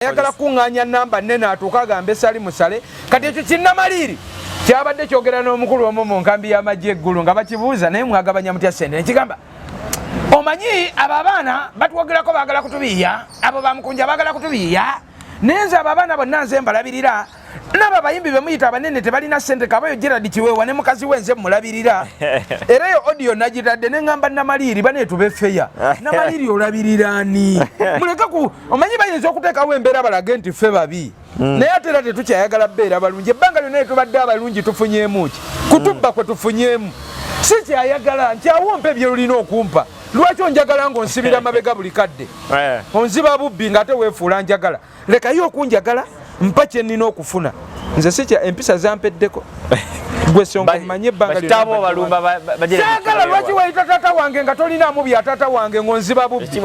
Ayagala kunganya namba nene atuuka agambe sali musale kati ekyo kinnamaliri kyabadde kyogera n'omukulu omu mu nkambi y'amagye eggulu nga bakibuuza naye mwagabanya mutya sente nekigamba omanyi abo abaana batuwogerako baagala kutubiiya abo bamukunja baagala kutubiiya naye nze abo abaana bonna nze mbalabirira n'abo abayimbi be muyita abanene tebalina sente kabayo Gerard Kiweewa ne mukazi we nze mulabirira era eyo audio nagitadde ne ngamba namaliri bane tubefeya namaliri olabirira ani muleke ku omanyi bayinza okuteekawo embeera balage nti ffe babi naye ate era tetukyayagala bbeera balungi ebbanga lyonna tubadde abalungi tufunyeemu ki kutubba kwe tufunyeemu si kyayagala nkyawompa ebyolulina okumpa lwaki onjagala ng'onsibira mabega buli kadde onziba bubbi ng'ate weefuula njagala lekayo okunjagala mpa kye nnina okufuna nze si empisa zampeddeko gwe songa mmanyi ebbanga lyonna lwaki wayita taata wange nga tolinaamu bya taata wange ng'onziba bubbi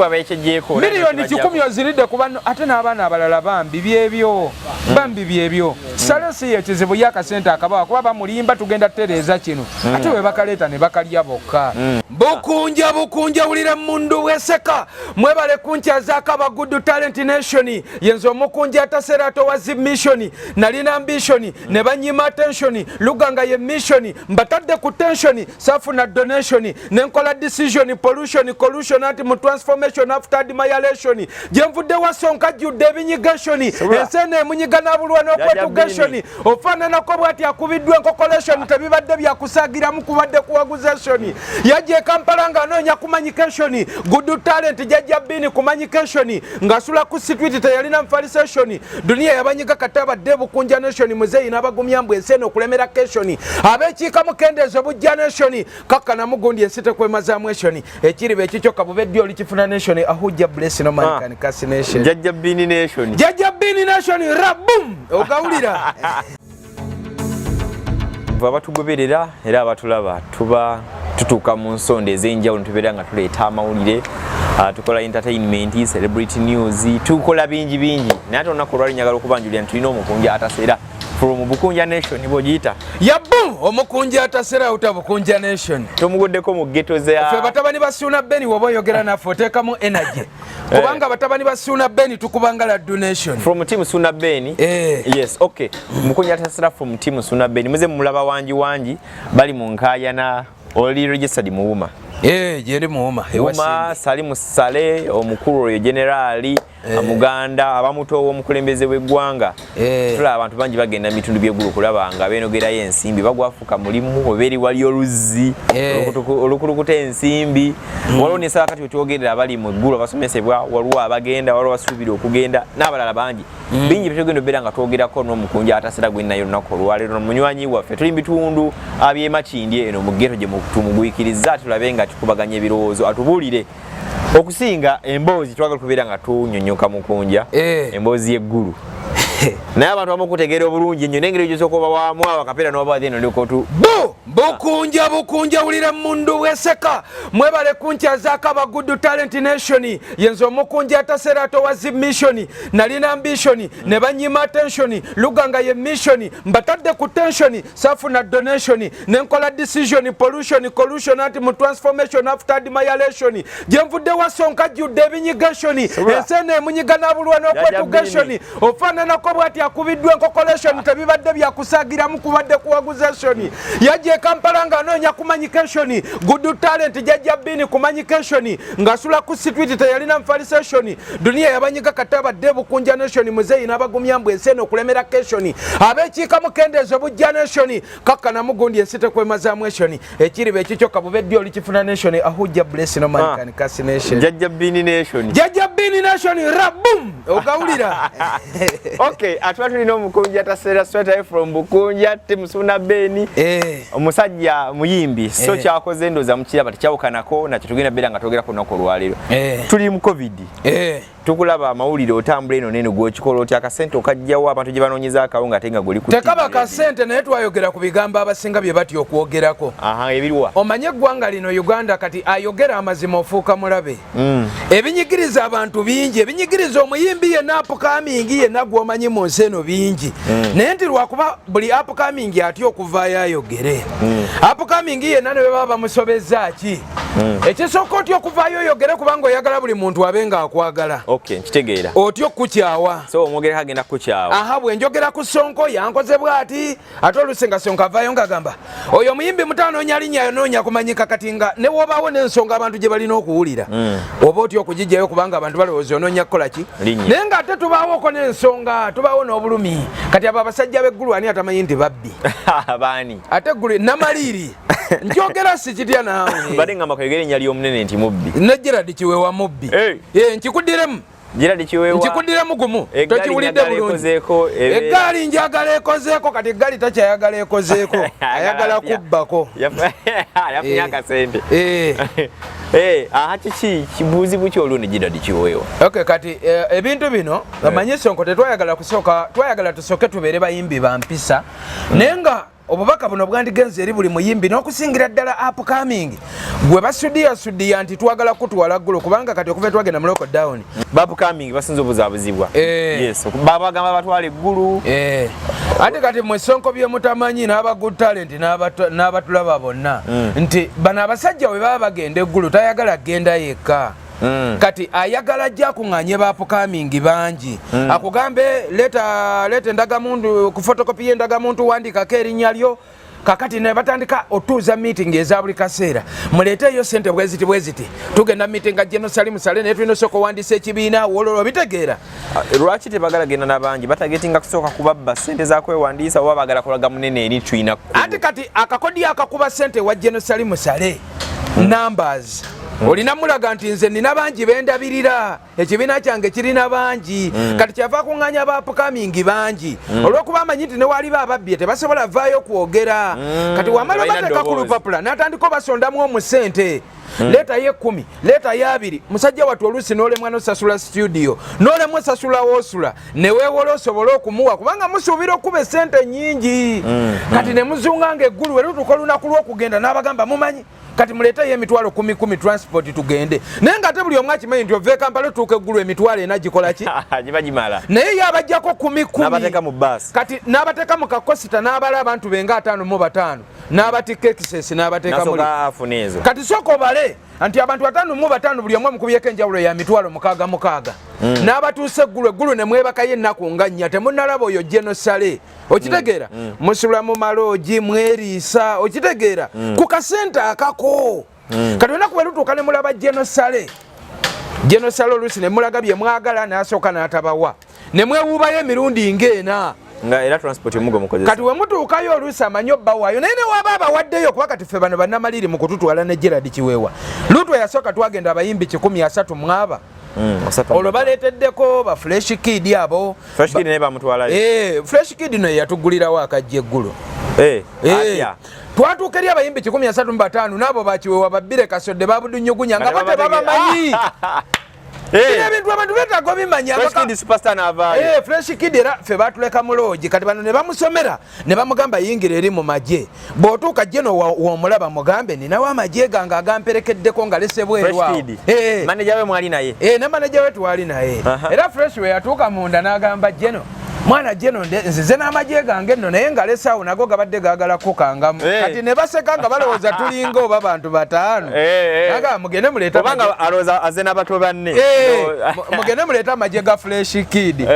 miliyoni 10 oziridde ku banno ate n'abaana abalala bambi byebyo bambi byebyo sale si yekizibu y'akasente akabawa kuba bamulimba tugenda tutereeza kino ate we bakaleeta ne bakalya bokka bukunja bukunja wulira mundu weseka mwebale kunkyazaako aba Good Talent Nation yenze omukunja atasera atowa mission nalina ambition ne banyima attention luganga ye mission mbatadde ku tension safuna donation nenkola decision pollution collusion anti mu transformation after admiration jemvudde wasonka judde ebinyigation ensene munyiga nabulwa n'okwetugation ofaanana ko bwati akubiddwa enkokolation tebibadde byakusagira mu kubadde kuwaguzation yaje Kampala nga anoonya communication Good Talent jajja bini communication ngasula ku street teyalina mfalisation dunia yabanyiga kataba debu kunja nation muzeyi n'abagumyambu ensene okulemera keshoni abekiika mukendezo bujja nation kaka na mugundi ensite kwemazaamu eshoni ekiriba ekikyo kabubeddi oli kifuna nation ahujja bless no man can cast nation jajja bini nation rabum ogawulira abatugoberera era abatulaba tuba tutuuka mu nsonda ez'enjawulo tubeera nga tuleeta amawulire tukola entertainment celebrity news tukola bingi naye ate olunaku olwali njagala okubanjulira nti tulina omukunja atasera from Bukunja Nation bw'ogiyita yabu omukunja atasera uta Bukunja Nation tomuguddeko mu ghetto za ffe batabani ba Suna Beni woba oyogera naffe oteekamu energy kubanga batabani ba Suna Beni tukubanga la donation from team Suna Beni yes okay mukunja atasera from team Suna Beni muze mulaba wanji bali mu nkayana oli registered muwuma jeri muwuma Salimu Sale omukulu oyo generali Muganda abamuto omukulembeze w'eggwanga tulaba abantu bangi bagenda mitundu by'eggulu kulaba nga beenogerayo ensimbi bagwafuka mulimu oberi wali oluzzi olukulukuta ensimbi waliwo n'ensaba kati wetwogerera abali mu eggulu abasomesebwa waliwo abagenda waliwo basuubira okugenda n'abalala bangi bingi byetugenda obeera nga twogerako n'omukunja atasera gwe nayo olunaku olwaleero munywanyi waffe tuli bitundu abyemakindye eno mu ghetto gye tumugwikiriza tulabe nga tukubaganya ebirowoozo atubuulire okusinga emboozi twagala kubeera nga tunyonyoka mukunja emboozi y'eggulu naye abantu bamukutegeera obulungi ennyo nengeri gyosoka oba waamu akapeera n'obaadhi eno likotu bukunja wulira mundu weseka mwebale kunkyazaako aba Good Talent Nation yenze omukunja atasera atowa mission nalina ambition ne banyima attention luganga ye mission mbatadde ku tension safuna donation nenkola decision pollution collusion anti mu transformation after admiration jemvudde wasonka judde ebinyigation ensene munyiga nabulwa n'okwetugation ofaanana ko bwati akubiddwa enkokolation tebibadde byakusagira mu kubadde kuwaguzation yaje Kampala nga anoonya communication Good Talent jajja bini communication ngasula ku street teyalina mfalisation dunia yabanyiga kataba debu kunja nation muzeyi n'abagumyambu ensene okulemera keshoni abekiika mukendezo bujja nation kaka na mugundi ensite kwemazaamu eshoni ekiriba ekikyo kabubeddi oli kifuna nation ahujja bless no man can cast nation jajja bini nation rabum ogawulira okay atwa tulina omukunja atasera straight from Bukunja team Suna Beni omusajja muyimbi so kyakoze ndoza mukiraba tekyawukanako nakyo tugenda beera nga twogera ku lunaku olwaleero tuli mu covid tukulaba amawulire otambula eno neno gwekikola otya akasente okajjawo abantu gye banoonyeza akawunga ate nga guli ku tekaba kasente naye twayogera ku bigambo abasinga bye batya okwogerako ebiriwa omanye eggwanga lino Uganda kati ayogera amazima ofuuka mulabe ebinyigiriza abantu bingi ebinyigiriza omuyimbi yenna upcoming yenna gw'omanyi mu nsi eno bingi naye nti lwakuba buli upcoming atya okuvaayo ayogere upcoming yenna ne bwe baba bamusobezza ki ekisooka otyo okuvaayo oyogere kubanga oyagala buli muntu abenga akwagala. Nkitegeera. Otyo okukukyawa. So omwogere agenda kukukyawa. Aha, bwe njogera ku Sonko yankoze bw'ati ate olusenga Sonko avaayo ng'agamba oyo omuyimbi mutanoonya linnya yonoonya kumanyika kati nga ne wobaawo n'ensonga abantu gye balina okuwulira oba otyo okugijjayo kubanga abantu balowooza onoonya kukola ki naye ng'ate tubaawoko n'ensonga tubaawo n'obulumi kati abo abasajja b'eggulu ani atamanyi nti babbi baani ate eggulu namaliiri njogera sikitya naawe badde ngamba kayogera ennya ly'omunene nti mubbi ne Gerard Kiweewa mubbi nkikuddiremu Gerard Kiweewa nkikuddiremu gumu tokiwulidde bulungi eggaali njagala ekozeeko kati eggaali takyayagala ekozeeko ayagala kubbako yafunye akasente kiki kibuuzibu ki olwo ne Gerard Kiweewa kati ebintu bino bamanyi Sonko tetwayagala kusooka twayagala tusooke tubeere bayimbi bampisa naye nga obubaka buno bwandigenze eri buli muyimbi n'okusingira ddala upcoming gwe basudiya nti twagala kutuwala ggulu kubanga kati okuva twagenda mu lockdown upcoming basinza obuzaabuzibwa babagamba batwala eggulu ate kati mwe Sonko bye mutamanyi n'aba good talent n'abatulaba bonna nti bano abasajja bwe baba bagenda eggulu tayagala genda yekka kati ayagala ajja kuŋŋaanye bapukaamingi bangi akugambe leta endagamuntu ku fotokopi y'endagamuntu wandikako erinnya lyo kakati ne batandika otuuza meeting eza buli kaseera muleeteyo ssente bweziti tugenda meeting ga Jenosali Musale naye tulina osooka owandiisa ekibiina wololo bitegeera lwaki tebagala genda n'abangi batagetinga kusooka kubabba ssente zakwewandiisa oba bagala kulaga munene eri tulina ate kati akakodi akakuba ssente wa Jenosali Musale numbers olina mulaga nti nze nina bangi bendabirira ekibiina kyange kirina bangi kati kyava kuŋŋaanya bapukaamingi bangi olw'okuba amanyi nti ne waliba ababbye tebasobola vaayo kwogera kati wamala obateeka ku lupapula n'atandika obasondamu omusente leeta ye 10 leeta ye 2 musajja wattu oluusi n'olemwa n'osasula studio n'olemwa osasula woosula ne weewola osobole okumuwa kubanga musuubira okuba essente nnyingi kati ne muzunga ng'eggulu werutuka olunaku lw'okugenda n'abagamba mumanyi kati muleeteyo emitwalo 10 transport tugende naye ng'ate buli omu akimanyi nti ova e Kampala otuuka eggulu emitwalo ena gikola ki gibagimala naye ye abajjako 10 n'abateeka mu baasi kati n'abateeka mu kakosita n'abala abantu benga 5 n'abatikka excess n'abateeka muli kati sooka obale anti abantu 5 buli omu amukubyeko enjawulo ya mitwalo 6 n'abatuusa eggulu ne mwebakayo ennaku nga nnya temunnalaba oyo Jenosale okitegeera musula mu maloogi mweriisa okitegeera ku kasente akako kati olunaku bwe lutuuka ne mulaba Jenosale oluusi ne mulaga bye mwagala n'asooka n'atabawa ne mwewuubayo emirundi ng'ena nga era transport mugo mukozesa kati we mutuukayo oluusi amanyi obbawaayo naye ne waba abawaddeyo kuba kati ffe bano bannamaliri mu kututwala ne Gerard Kiweewa Lutwe yasooka twagenda abayimbi 130 mwaba olwo baleeteddeko ba Fresh Kid abo Fresh Kid ne bamutwalayo Fresh Kid no yatugulirawo akajja eggulu twatuuka eri abayimbi 135 n'abo bakiweewa babbire kasodde babudunyugunya nga bate babamanyi ebintu abantu beetaaga obimanya Fresh Kid era ffe baatuleka mu loogi kati bano ne bamusomera ne bamugamba yingira eri mu magye bw'otuuka jeno w'omulaba mugambe ninawo amagye gange agamperekeddeko nga lesebwerwawo maneja we mwali naye ne maneja we twali naye era Fresh we yatuuka munda n'agamba jeno mwana jeno nzize n'amagye gange nno naye nga lesaawo nago gabadde gaagala kukangamu kati ne baseka nga balowooza tulinga oba bantu 5 aga mugende muleeta obanga alowooza aze n'abato banne mugende muleeta amagye ga Fresh Kid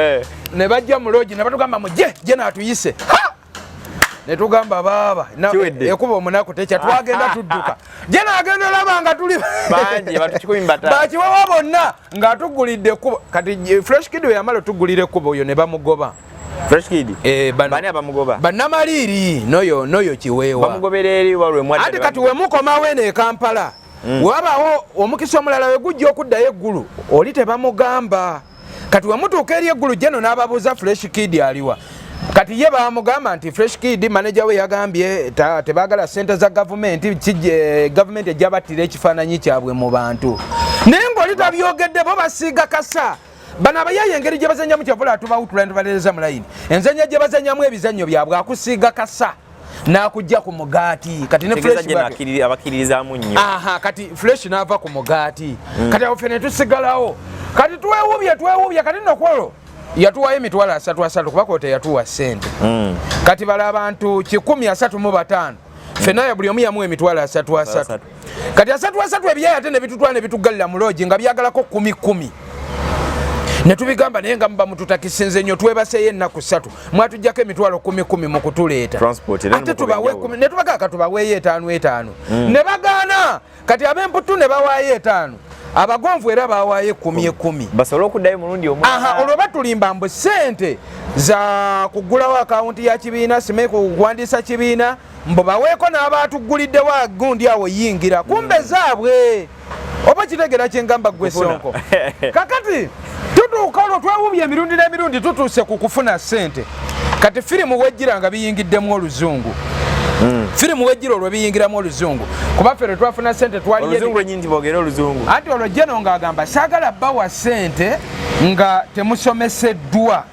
ne bajja mu loogi ne batugamba mujje jeno atuyise ne tugamba baaba ekuba omunaku tekya twagenda tudduka jeno agenda olaba nga tuli bangi batu 15 bakiwawa bonna ng'atugulidde ekkubo kati Fresh Kid we yamala otugulira ekkubo oyo ne bamugoba Fresh Kid bani abamugoba bannamaliiri noyo Kiweewa bamugobera eri walwe mwadde ate kati we mukomawo eno e Kampala wabaawo omukisa omulala we gujja okuddayo eggulu oli tebamugamba kati we mutuuka eri eggulu jeno n'ababuuza Fresh Kid aliwa kati ye bamugamba nti Fresh Kid manager we yagambye tebaagala ssente za gavumenti gavumenti ejja battira ekifaananyi kyabwe mu bantu naye ng'oli tabyogedde bo basiiga kasa bano abayaye engeri gye bazannyamu kyavula atubawutula ntubalereza mu layini enzanya gye bazannyamu ebizannyo byabwe akusiiga kasa n'akujja ku mugaati kati ne Fresh abakiririzaamu nnyo kati Fresh n'ava ku mugaati kati awo ffe ne tusigalawo kati twewubye kati nokwolwo yatuwayo emitwalo 33 kuba kote yatuwa ssente kati bala abantu 135 ffenaya buli omu yamuwa emitwalo 33 kati asatu ebyayi ate ne bitutwala ne bitugalira mu loogi nga byagalako 10 ne tubigamba naye nga muba mututakisinze nnyo twebaseeyo ennaku 3 mwatujjako emitwalo 10 mu kutuleeta ate tubawe 10 ne tubagaka tubaweeyo 5 ne bagaana kati ab'emputu ne bawaayo 5 abagonvu era bawaayo 10 basobole okuddayo mulundi omulala olwo batulimba mbu ssente za kugulawo akawunti ya kibiina sime kuwandiisa kibiina mbu baweeko n'abatuguliddewo gundi awo yingira kumbe zaabwe oba kitegera kyengamba gwe Sonko kakati tutuuka olwo twewubya emirundi n'emirundi tutuuse ku kufuna ssente kati firimu wejjira nga biyingiddemu oluzungu firimu wejjira olwo biyingiramu oluzungu kuba ffe twafuna ssente oluzungu anti olwo Jeno ng'agamba saagala bawa ssente nga temusomeseddwa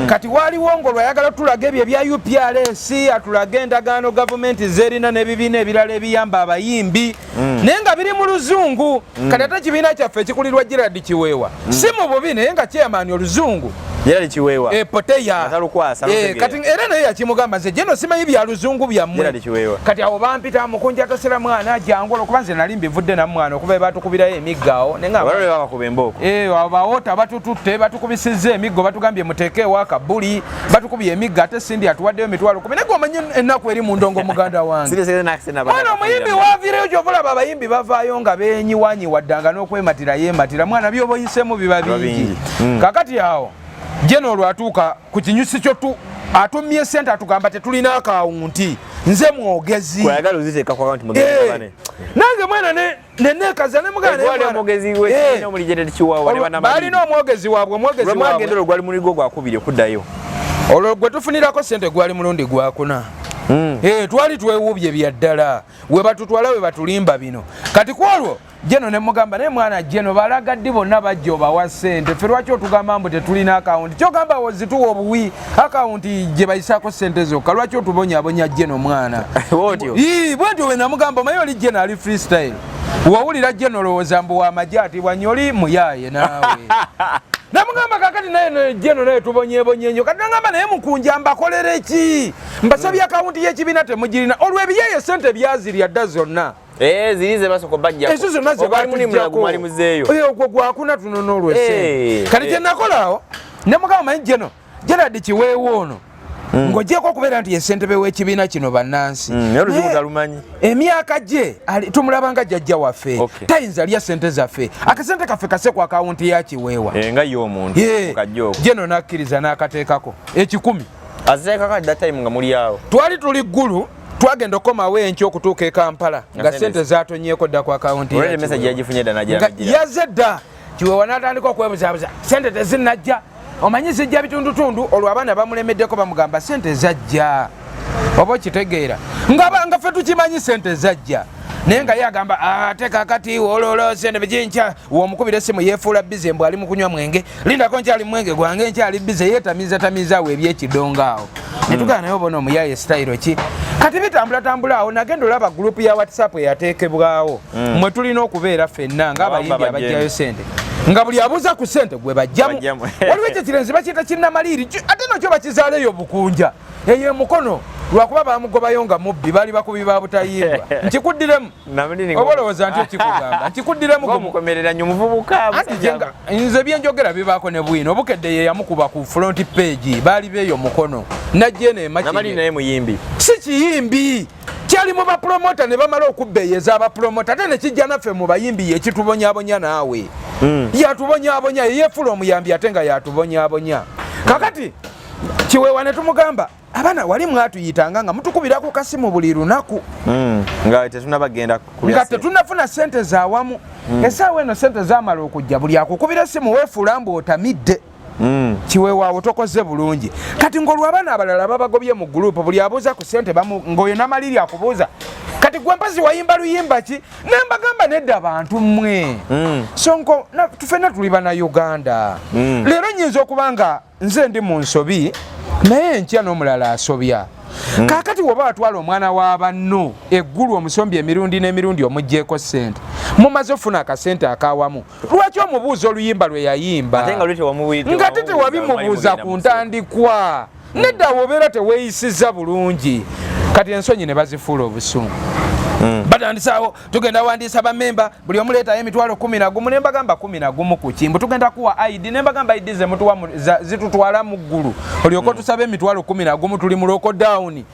kati waliwo ng'olwo ayagala tulaga ebyo ebya UPRS atulaga endagaano gavumenti zerina n'ebibiina ebirala ebiyamba abayimbi naye nga biri mu luzungu kati ate ekibiina kyaffe ekikulirwa Gerald Kiweewa si mu bubi naye nga chairman oluzungu Gerald Kiweewa poteya kati era naye yakimugamba nze Jeno simanyi bya luzungu byammwe kati awo bampita mukunja tosera mwana jangu olwokuba nze nali mbivudde na mwana okuba batukubirayo emiggawo bawoota batututte batukubisizza emiggo batugambye muteekeewo akabuli batukubye emigga ate sindi atuwaddeyo emitwalo 10 naye omanyi ennaku eri mu ndongo muganda wange mwana omuyimbi waaviireyo gy'obalaba abayimbi bavaayo nga beenyiwaanyiwa ddanga n'okwematira yeematira mwana byoba oyisemu biba bingi kakati awo Jeno olwatuuka ku kinyusi kyo atumye ssente atugamba tetulina akawunti nze mwogezi nange mwana nenekaza balina omwogezi waabwe gwali muligo gwakubiri okuddayo olwo gwe tufunirako ssente gwali mulundi gwakuna twali twewubye bya ddala we batutwala we batulimba bino kati kwolwo Jeno ne mugamba naye mwana Jeno balagaddi bonna bajja obawa ssente ffe lwaki otugamba mbu tetulina akawunti kyogamba wozituwa obuwi akawunti gye bayisaako ssente zokka lwaki otubonyabonya Jeno mwana bwentyo we namugamba omanyi oli Jeno ali freestyle wawulira Jeno olowooza mbu wamajja atibwa nnyo oli muyaaye naawe namugamba kakati naye Jeno naye tubonyebonye nnyo kati nagamba naye mukunja mbakolere ki mbasabye akawunti y'ekibiina temugirina olw'ebiyeeyo ssente byazirya dda zonna zirize basoko bajja ezo zonna ogwo gwakuna tunono olwese kati kye nakolaawo ne mugamba manyi Jeno Gerald Kiweewa ono ng'ogyeko okubeera nti ye ssentebe w'ekibiina kino bannansi emyaka gye tumulaba nga jjajja waffe tayinza lya ssente zaffe akasente kaffe kase ku akawunti ya Kiweewa nga ye omuntu Jeno n'akkiriza n'akateekako 10 azeekako dda time nga muli awo twali tuli ggulu twagenda okomawo enkya okutuuka e Kampala nga ssente zatonyeeko dda ku akawunti yazze dda Kiweewa n'atandika okwebuzaabuza ssente tezinnajja omanyi zijja bitundutundu olwo abaana bamulemeddeko bamugamba ssente zajja oba okitegeera nga ffe tukimanyi ssente zajja naye nga ye agamba ate kakati ololo ssente biginkya womukubira essimu yeefuula bize mbw ali mu kunywa mwenge lindako nkyali mwenge gwange nkyali bize yeetamiizatamiizaawo ebyekidongo awo netugana naye obona omuyaye sitayiro ki kati bitambulatambula awo nagenda olaba gurupu ya WhatsApp eyateekebwawo mwe tulina okubeera ffenna ng'abayimbi abajjayo ssente nga buli abuuza ku ssente gwe bajjamu waliwo ekyo kirenzi bakiyita kinnamaliiri ate nakyo bakizaaleyo bukunja eyo emukono lwakuba bamugobayo nga mubbi baali bakubi ba butayimbwa nkikuddiremu oba olowooza nti ekikugamba nkikuddiremu nze byenjogera bibaako ne bwino obukedde ye yamukuba ku front page baali beeyo mukono najjeeno emakiri si kiyimbi kyali mu bapromota ne bamala okubbeeyeza abapromota ate nekijja naffe mu bayimbi yekitubonyabonya naawe yatubonyabonya yeyeefula omuyambi ate nga yatubonyabonya kakati Kiweewa ne tumugamba abaana wali mwatuyitanga nga mutukubira ku kasimu buli lunaku nga tetunafuna ssente zaawamu essaawa eno ssente zaamala okujja buli akukubira essimu weefuula mbu otamidde Kiweewa awo tokoze bulungi kati ng'olwo abaana abalala babagobye mu gurupu buli abuuza ku ssente ng'oyo namaliri akubuuza kati gwe mpazi wayimba luyimba ki nembagamba nedda abantu mmwe Sonko tufena tuli bannayuganda leero nnyinza okuba nga nze ndi mu nsobi naye enkya n'omulala asobya kaakati woba watwala omwana wa banno eggulu omusombi emirundi n'emirundi omugjeeko ssente mumaze ofuna akasente akawamu lwaki omubuuza oluyimba lwe yayimba nga te tewabimubuuza ku ntandikwa nedda wobeera teweeyisizza bulungi kati ensonyi ne bazifuula obusungu batandisawo tugenda wandiisa bamemba buli omuleetayo emitwalo 11 ne mbagamba 11 ku kimbo tugenda kuwa ID ne mbagamba ID zitutwala mu ggulu olyoka tusabe emitwalo 11 tuli mu lockdown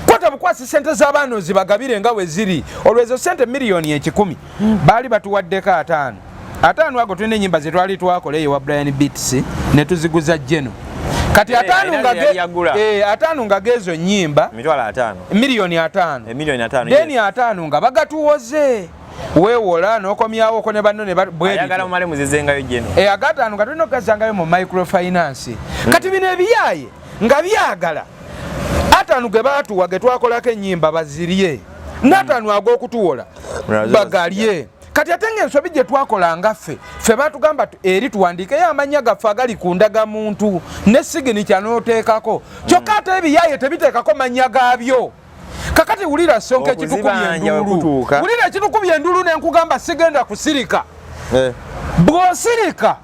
kwata bukwasi sente z'abaana ozibagabire nga we ziri olwezo sente miliyoni 10 baali batuwaddeko 5 ago tulina ennyimba ze twali twakola eyo wa Brian Beats ne tuziguza Jeno kati atano nga gezo nyimba miliyoni 5 deni 5 nga bagatuwoze wewola nokomyawo ko ne banno ne ayagala mumale muzizengayo Jeno agatano nga tulina okugazangayo mu microfinance kati bino ebiyaye nga byagala atano ge baatuwa ge twakolako ennyimba bazirye n'atano ag'okutuwola bagalye kati atenge ensobi gye twakolanga ffe batugamba eri tuwandiikeyo amannya gaffe agali ku ndagamuntu ne siginicha n'oteekako kyokka ate ebiyaye tebiteekako mannya gaabyo kakati wulira sonke wulira ekitukubya endulu nenkugamba sigenda kusirika bw'osirika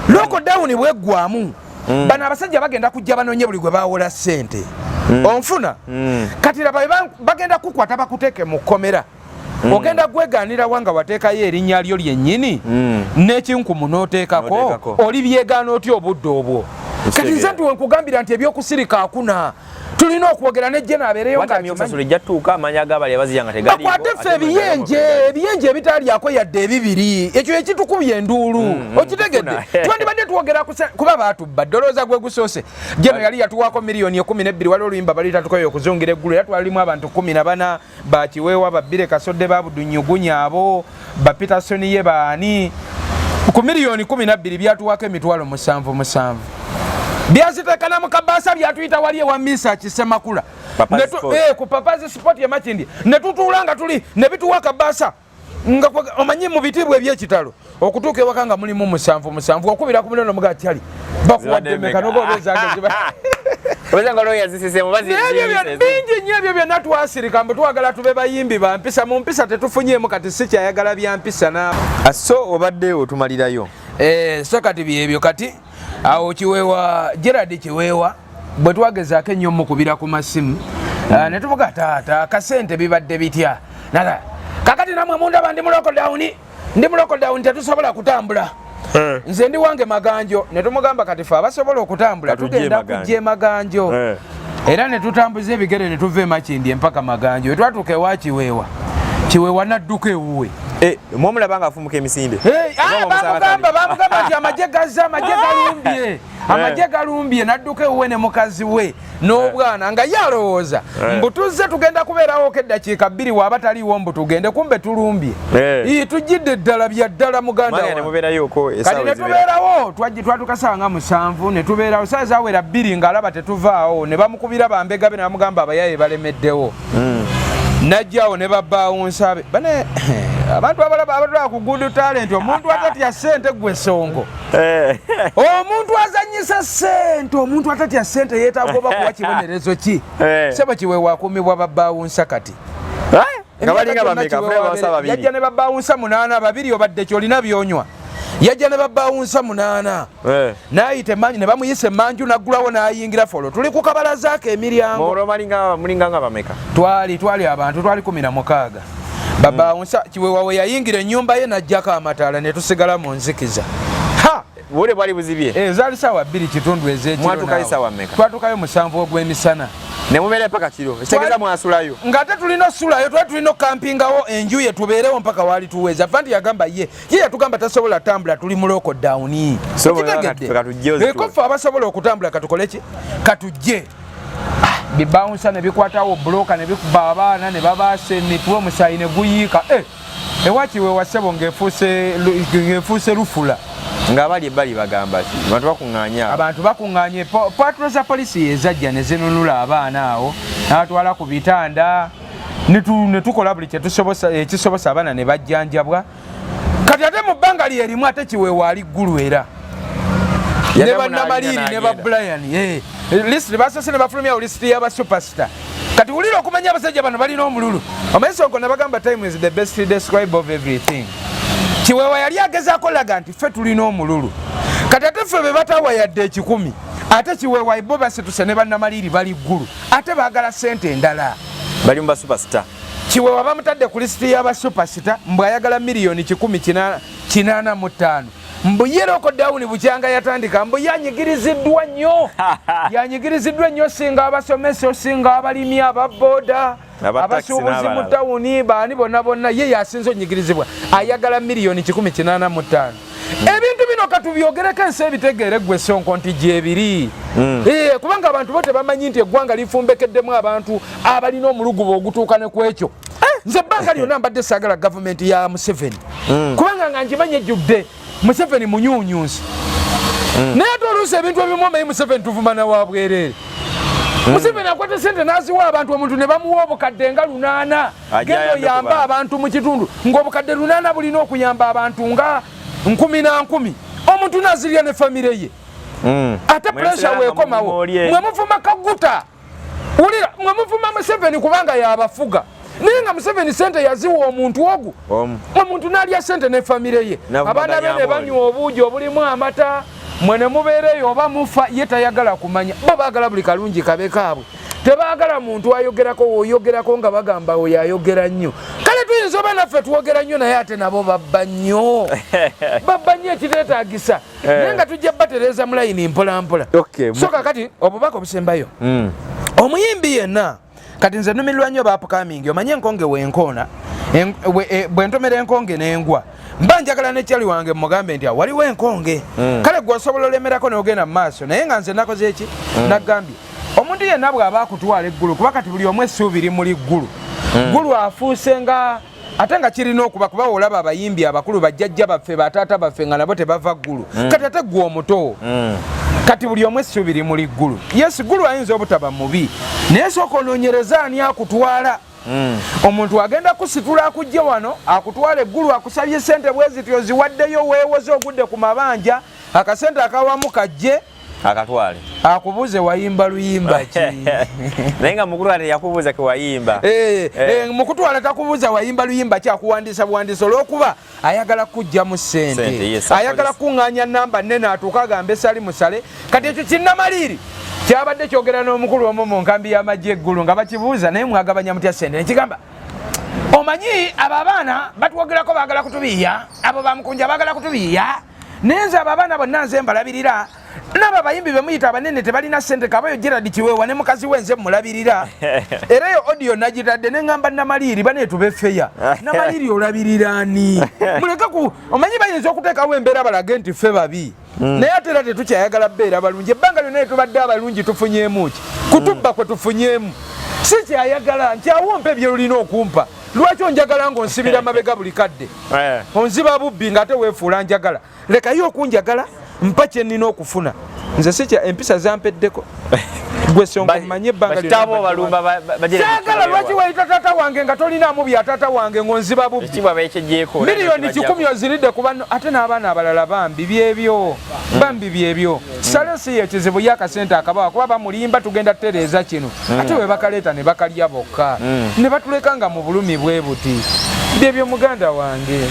lockdown bweggwamu bano abasajja bagenda kujja banoonye buli gwe bawola ssente onfuna kati laba bagenda kukwata bakuteeke mu kkomera ogenda gwegaanira wanga wateekayo erinnya lyo lyennyini n'ekinkumu n'oteekako oli byegaana otya obudde obwo kati nze nti wenkugambira nti ebyokusirika akuna tulina okwogera ne Jeno abeereyo bakwate ffe ebiyenje ebitalyako yadde ebibiri ekyo ekitukubya enduulu okitegedde twandibadde tuwogera kuba baatubba ddolooza gwe gusoose Jeno yali yatuwaako miliyoni 12 wali oluyimba bali tatukoyo okuzungira eggulu era twalimu abantu 14 bakiweewa babbire kasodde babudunyugunya abo bapitasoni ye baani ku miliyoni 12 byatuwaako emitwalo 7 byaziteekana mu kabaasa byatuyita wali ewa misa kisemakula ku papazi sport ye Makindye ne tutuula nga tuli ne bituwa kabaasa nga omanyi mu bitiibwa ebyekitalo okutuuka ewaka nga mulimu 7 okubira ku mulono muga kyali bakuwadde meka nogoobezanga bingi nnyo ebyo byonna twasirika mbu twagala tube bayimbi bampisa mu mpisa tetufunyeemu kati si kyayagala byampisa na so obadde otumalirayo so kati byebyo kati awo Kiweewa Gerard Kiweewa bwe twagezaako ennyo mukubira ku masimu ne tuvuga taata akasente bibadde bitya nala kakati namwe mundaba ndi mu lockdown tetusobola kutambula nze ndi wange Maganjo ne tumugamba kati fe abasobola okutambula tugenda kujja Maganjo era ne tutambuza ebigere ne tuva Makindye mpaka Maganjo twatuuka ewa Kiweewa nadduka ewuwe mwomulaba nga afumuka emisinde bamugamba nti amagye galumbye nadduka ewuwe ne mukazi we n'obwana nga yalowooza mbu tuzze tugenda kubeerawo keddakiika 2 waaba taliiwo mbu tugende kumbe tulumbye tujjidde ddala bya ddala muganda kati ne tubeerawo twatukasanga 7 ne tubeerawo saa zawera 2 ng'alaba tetuvaawo ne bamukubira bambegabe ne bamugamba abayaye balemeddewo najjawo ne babbawunsa be bane abantu abalaba ku good talent omuntu atatya ssente gwe songo omuntu azanyisa ssente omuntu atatya ssente yeetaaga oba kuwa kibonerezo ki sebo Kiweewa akumibwa babbawunsa kati yajja ne babbawunsa 8 babiri obadde kyolina byonywa yajja ne babbawunsa 8 n'ayita emanju ne bamuyisa emanju naggulawo n'ayingira folo tuli ku kabalazaako emiryango mulinganga bameka twali abantu twali 16 babbawunsa Kiweewa we yayingira ennyumba ye n'ajjako amataala ne tusigala mu nzikiza bule bwali buzibye zaali saawa 2 kitundu ez'ekiro twatukayo 7 ogw'emisana ne mubeera paka kiro ekitegeeza mwasulayo ng'ate tulina osulayo tulina okampingawo enju ye tubeerewo mpaka waali tuweza fanti yagamba ye yatugamba tasobola tambula tuli mu lockdown kitegedde ffe abasobola okutambula katukole ki katujje bibawunsa ne bikwatawo buloka ne bikuba abaana ne babaase nituwa omusaayi ne guyiika ewa Kiweewa ssebo ng'efuuse lufula ng'abali ebbali bagamba ki abantu bakuŋŋaanye patro za polisi yezajja ne zinunula abaana awo n'atwala ku bitanda ne tukola buli ekisobosa abaana ne bajjanjabwa kati ate mu bbanga lyerimu ate Kiweewa ali ggulu era ne bannamaliri ne ba Brian lisiti basose ne bafulumyawo lisiti y'abasuperstar kati wulira okumanya abasajja bano balina omululu omaisonko ne bagamba time is the best describe of everything Kiweewa yali agezaako laga nti ffe tulina omululu kati ate ffe be batawa yadde 10 ate Kiweewa bo basituse ne bannamaliri bali ggulu ate baagala ssente endala bali mu basuperstar Kiweewa bamutadde ku lisiti y'abasupasita mbu ayagala miliyoni 185 mbu ye lockdown bukyanga yatandika mbu yanyigiriziddwa nnyo singa abasomesa singa abalimi ababoda abasuubuzi mu tawuni baani bonna ye yasinze onyigirizibwa ayagala miliyoni 185. Ebintu bino katubyogereko ensi ebitegeere gwe Sonko nti gyebiri kubanga abantu bo tebamanyi nti eggwanga lifumbekeddemu abantu abalina omulugubo ogutuuka ne ku ekyo. Nze ebbanga lyonna mbadde saagala gavumenti ya Museveni kubanga nga ngimanyi ejjudde Museveni munyuunyuusi naye ate oluusi ebintu ebimu omanyi Museveni tuvumana wa bwereere. Museveni akwata sente n'aziwa abantu omuntu ne bamuwa obukadde nga 8 genda oyamba abantu mu kitundu ng'obukadde 8 bulina okuyamba abantu nga 10 omuntu n'azirya ne famire ye ate pressure weekomawo mwe muvuma Kaguta wulira mwe muvuma Museveni kubanga yabafuga naye nga Museveni sente yaziwa omuntu ogwo omuntu n'alya sente ne famire ye abaana be ne banywa obuugi obulimu amata mwe ne mubeereyo oba mufa ye tayagala kumanya bo baagala buli kalungi kabe kaabwe tebaagala muntu ayogerako woyogerako nga bagamba oyo ayogera nnyo kale tuyinza oba naffe tuwogera nnyo naye ate nabo babba nnyo ekiteetaagisa naye nga tujja batereeza mu layini mpolampola so kakati obubaka obusembayo omuyimbi yenna kati nze numirwa nnyo baapukamingi omanye enkonge wenkoona bwentomera enkonge n'engwa mba njagala nekyali wange mugambe nti waliwo enkonge kale gwe osobola olemerako neogenda mu maaso naye nga nze nakoze eki nagambye omuntu yenna bw'aba akutwala eggulu kuba kati buli omu essuubiri muli ggulu ggulu afuuse nga ate nga kirina okuba kuba olaba abayimbi abakulu bajjajja baffe bataata baffe nga nabo tebava ggulu kati ate gwe omuto kati buli omu essuubiri muli ggulu yes ggulu ayinza obutaba mubi naye sooka onoonyereza ani akutwala omuntu agenda kusitula akujje wano akutwala eggulu akusabye sente bwezityo ziwaddeyo weewoze ogudde ku mabanja akasente akawamu kajje akatwale akubuze wayimba luyimba ki naye nga mukutwala yakubuza ke wayimba mukutwala takubuza wayimba luyimba ki akuwandiisa buwandiisa olw'okuba ayagala kujja mu sente ayagala kuŋŋaanya namba nnene atuuka agamba esali musale kati ekyo kinnamaliiri kyabadde kyogera n'omukulu omu mu nkambi y'amagye eggulu nga bakibuuza naye mwagabanya mutya sente nekigamba omanyi abo abaana batwogerako baagala kutubiiya abo bamukunja baagala kutubiiya naye nze abo abaana bonna nze mbalabirira naba bayimbi bemuyita abanene tebalina sente kabayo Gerard Kiweewa ne mukazi wenze mulabirira era yo audio nagitadde neŋŋamba Namaliiri baneetubeffeya Namaliiri olabirirani muleke ku omanyi bayinza okuteekawo embeera balage nti ffe babi naye ate era tetukyayagala bbeera balungi ebbanga lyonna tubadde abalungi tufunyeemu ki kutubba kwe tufunyeemu si kyayagala nkyawompa ebyo lulina okumpa lwaki onjagala ng'onsibira mabega buli kadde onziba bubbi ng'ate weefuula njagala lekayo okunjagala mpa kye nnina okufuna nze sikya empisa zampeddeko gwe Sonko mmanye ebbanga lyagala lwaki wayita taata wange nga tolinaamu bya taata wange ng'onziba bubbi miliyoni 10 oziridde ku banno ate n'abaana abalala bambi byebyo sale si yekizibu y'akasente akabawa kuba bamulimba tugenda tutereeza kino ate we bakaleeta ne bakalya bokka ne batuleka nga mu bulumi bwe buti byebyo muganda wange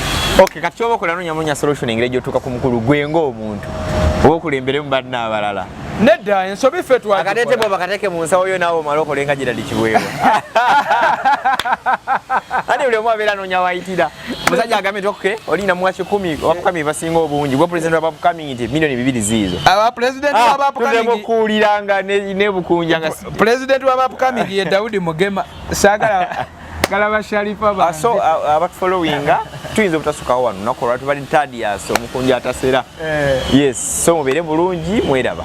kati oba okola solution engeri gy'otuuka ku mukulu gwe ng'omuntu oba okulemberemu banna abalala nedda ensobi ffe twakatete bo bakateeke mu nsawo yo naawe omala okolenga Gerard Kiweewa ate buli omu abeera anoonya wayitira omusajja agambe nti olina mwaki 10 Abapukaming basinga obungi gwe pulezidenti w'Abapukaming nti miliyoni 2 ziizo abapulezidenti w'Abapukaming okuwuliranga ne bukunja nga pulezidenti w'Abapukaming ye Daudi Mugema saagala galaba Sharifa so abatufollowinga tuyinza obutasukawo wano naku olwatu bali Thaddeus omukunja atasera yes so mubeere bulungi mweraba